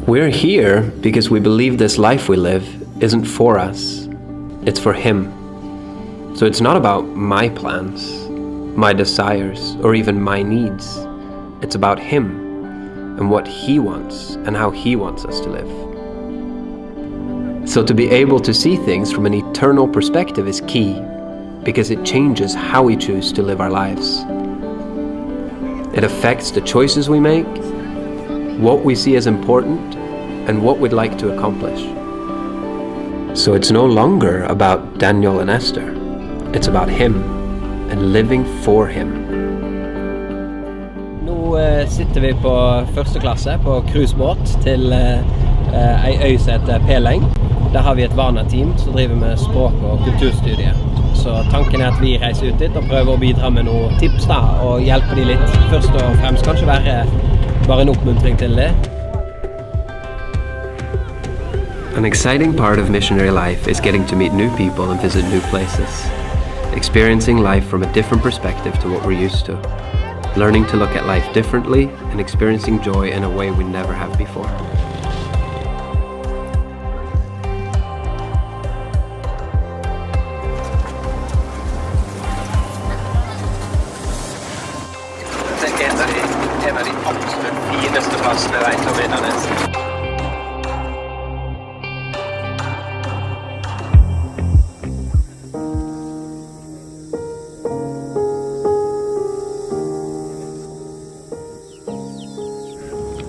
We're here because we believe this life we live isn't for us, it's for Him. So it's not about my plans, my desires, or even my needs. It's about Him and what He wants and how He wants us to live. So to be able to see things from an eternal perspective is key, because it changes how we choose to live our lives. It affects the choices we make, what we see as important, and what we'd like to accomplish. So it's no longer about Daniel and Esther. It's about Him and living for Him. Nå sitter vi på første klasse på cruisebåt til ei øy som heter Peleng. Der har vi et wana-team som driver med språk- og kulturstudier. Så tanken er at vi reiser ut dit og prøver å bidra med noen tips da, og hjelpe de litt. Først og fremst kanskje være bare en oppmuntring til det. An exciting part of missionary life is getting to meet new people and visit new places. Experiencing life from a different perspective to what we're used to. Learning to look at life differently and experiencing joy in a way we never have before. En av de absolutt fineste plassene jeg vet om Indernes.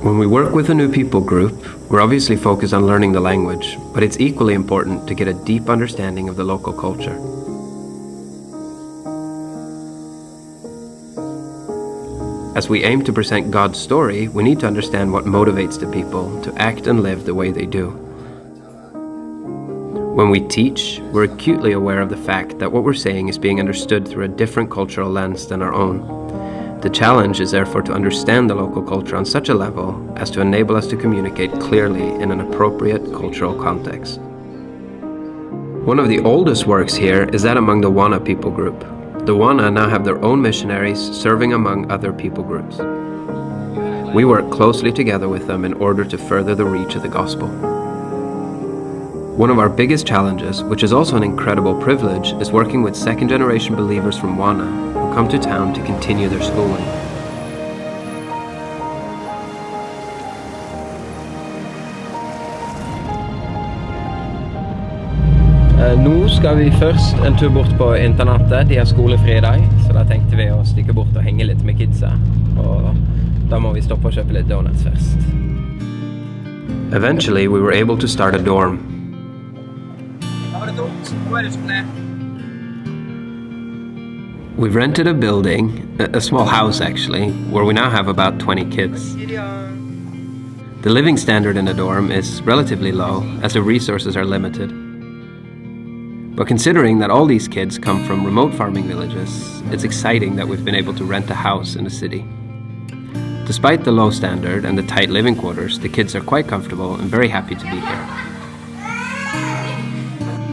When we work with a new people group, we're obviously focused on learning the language, but it's equally important to get a deep understanding of the local culture. As we aim to present God's story, we need to understand what motivates the people to act and live the way they do. When we teach, we're acutely aware of the fact that what we're saying is being understood through a different cultural lens than our own. The challenge is therefore to understand the local culture on such a level as to enable us to communicate clearly in an appropriate cultural context. One of the oldest works here is that among the Wana people group. The Wana now have their own missionaries serving among other people groups. We work closely together with them in order to further the reach of the gospel. One of our biggest challenges, which is also an incredible privilege, is working with second-generation believers from Wana who come to town to continue their schooling. Nå skal vi først en tur bort på internatet. De har skolefri I dag, så da tenkte vi å stikke bort og henge litt med kidsa. Og da må vi stoppe og kjøpe litt donuts først. Eventually, we were able to start a dorm. We've rented a building, a small house actually, where we now have about 20 kids. The living standard in a dorm is relatively low, as the resources are limited. But considering that all these kids come from remote farming villages, it's exciting that we've been able to rent a house in the city. Despite the low standard and the tight living quarters, the kids are quite comfortable and very happy to be here.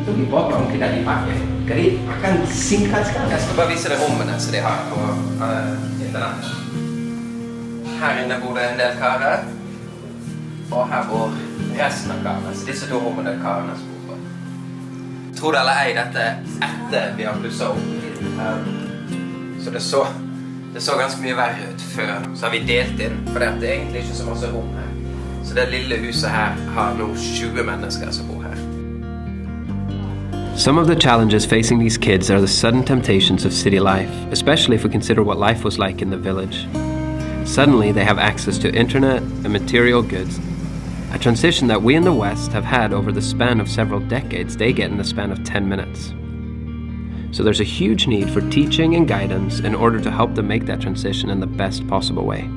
Jeg skal bare vise deg rommene som de har på internett. Her inne bor det en del karer, og her bor resten av karene. Så disse to rommene er karene som bor på. Tror det eller ei, dette etter vi har plusset opp. Så det så ganske mye verre ut før. Så har vi delt inn, for det er egentlig ikke så masse rom her. Så det lille huset her har nå 20 mennesker som bor her. Some of the challenges facing these kids are the sudden temptations of city life, especially if we consider what life was like in the village. Suddenly they have access to internet and material goods. A transition that we in the West have had over the span of several decades, they get in the span of 10 minutes. So there's a huge need for teaching and guidance in order to help them make that transition in the best possible way.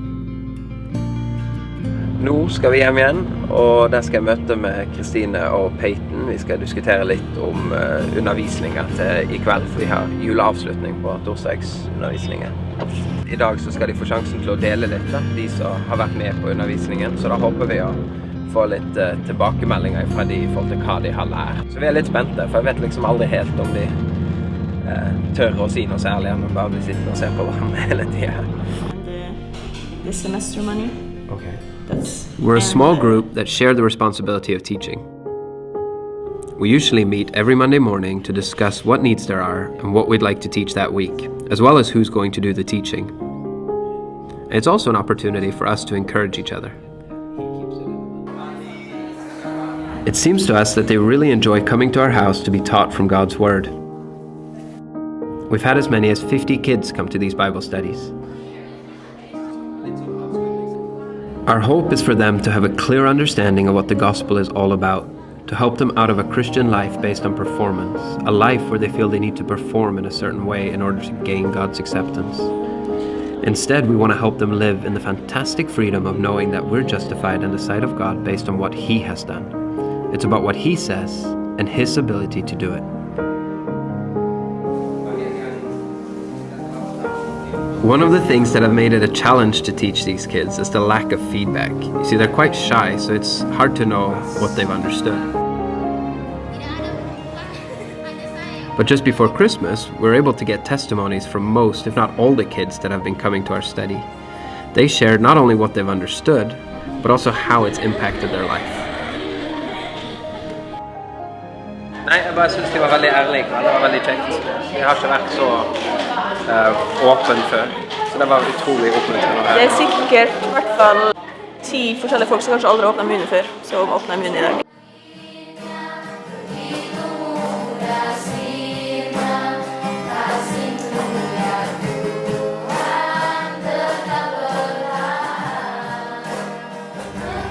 Nå skal vi hjem igjen, og der skal jeg møte med Kristine og Peyton. Vi skal diskutere litt om undervisninger til I kveld, for vi har juleavslutning på torsdagsundervisningen. I dag så skal de få sjansen til å dele litt, de som har vært med på undervisningen, så da håper vi å få litt tilbakemeldinger fra de I forhold til hva de har lært. Så vi litt spente, for jeg vet liksom aldri helt om de tør å si noe særlig, men bare bli sittende og se på hverandre hele tiden. The semester money. Okay. We're a small group that share the responsibility of teaching. We usually meet every Monday morning to discuss what needs there are and what we'd like to teach that week, as well as who's going to do the teaching. It's also an opportunity for us to encourage each other. It seems to us that they really enjoy coming to our house to be taught from God's Word. We've had as many as 50 kids come to these Bible studies. Our hope is for them to have a clear understanding of what the gospel is all about, to help them out of a Christian life based on performance, a life where they feel they need to perform in a certain way in order to gain God's acceptance. Instead, we want to help them live in the fantastic freedom of knowing that we're justified in the sight of God based on what He has done. It's about what He says and His ability to do it. One of the things that have made it a challenge to teach these kids is the lack of feedback. You see, they're quite shy, so it's hard to know what they've understood. But just before Christmas, we were able to get testimonies from most, if not all, the kids that have been coming to our study. They shared not only what they've understood, but also how it's impacted their life. Nei, jeg bare synes de var veldig ærlige, og det var veldig kjekt. Vi har ikke vært så åpen før, så det var utrolig oppmuntrende. Det er sikkert i hvert fall 10 forskjellige folk som kanskje aldri har åpnet munnen før, som åpner munnen i dag.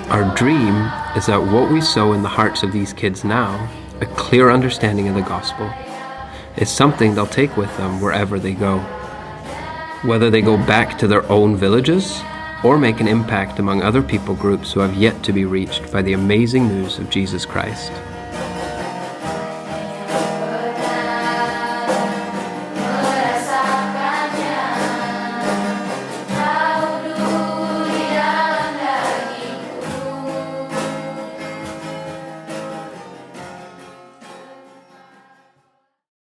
Our dream is that what we sow in the hearts of these kids now, a clear understanding of the gospel, is something they'll take with them wherever they go. Whether they go back to their own villages or make an impact among other people groups who have yet to be reached by the amazing news of Jesus Christ.